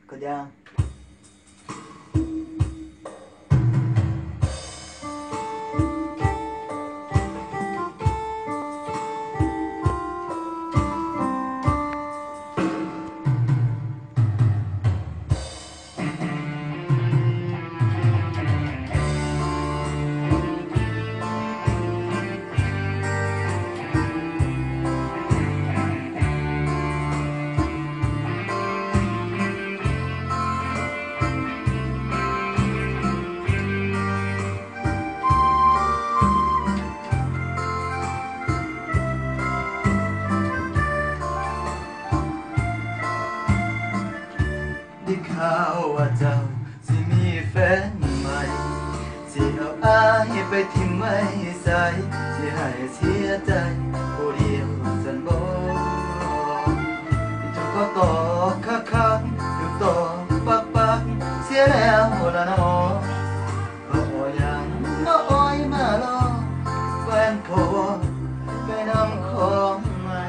ก็ยังได้ข่าวว่าเจ้าสิมีแฟนใหม่สิเอาอายไปทิ้งไม่ใส่สิให้เสียใจผู้เดียวสันบ่ที่ถูกก็ต่อคักถูกต่อปักเสียแล้วละน้อก็ยังมาอ้อยมาล้อแฟนเขาไปนำของใหม่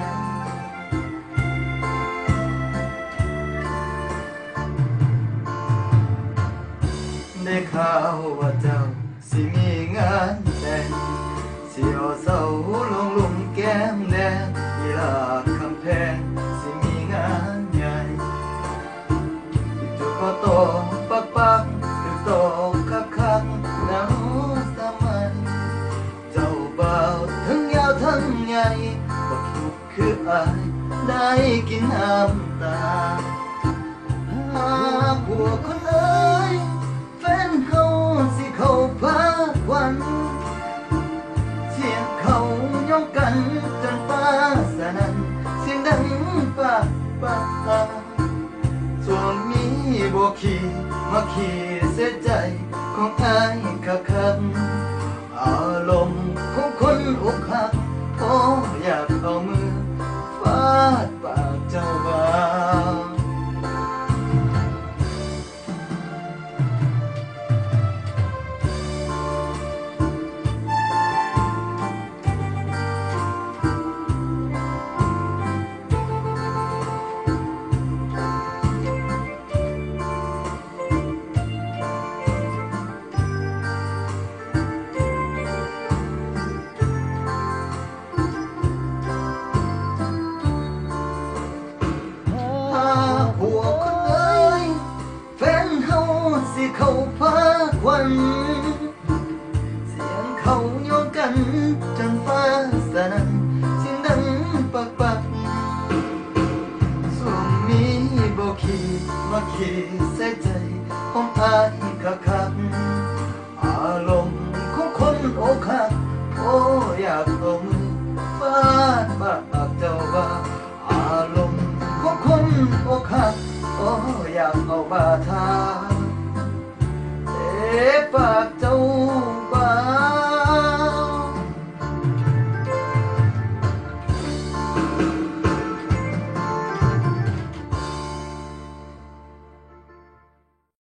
ได้ข่าวว่าเจ้าสิมีงานแต่งสิเอาเสาลงหลุมแก้มแดงอีหลาคำแพงสิมีงานใหญ่ที่เจ้าก็โตปักถึงโตคักหนาวสมัยเจ้าบ่าวทั้งยาวทั้งใหญ่บ่ทุกข์คืออายได้กินน้ำตาผัวคนเอ้ยแฟนเขาสิเข้าพาควันเสียงเขายกกันจนฟ้าสนั่นเสียงดังปะส่วนมีบ่ขี่มาขี่เสียใจของอายคักอารมณ์ของคนอกหักโอ้อยากเอามือฟาดปากเจ้าบ่าวผัวคนเอ้ยแฟนเฮาสิเข้าพาควันเสียงเขาโยนกันจนฟ้าสนั่นเสียงดังปักส่วนมีบ่ขี่มาขี่ใส่ใจของอายคักอารมณ์ของคนอกหักโอ้อยากเอามือฟาดปากเจ้าบ่าวอารมณ์ของคนอกหักโอ้อยากเอาบาทาเตะปาก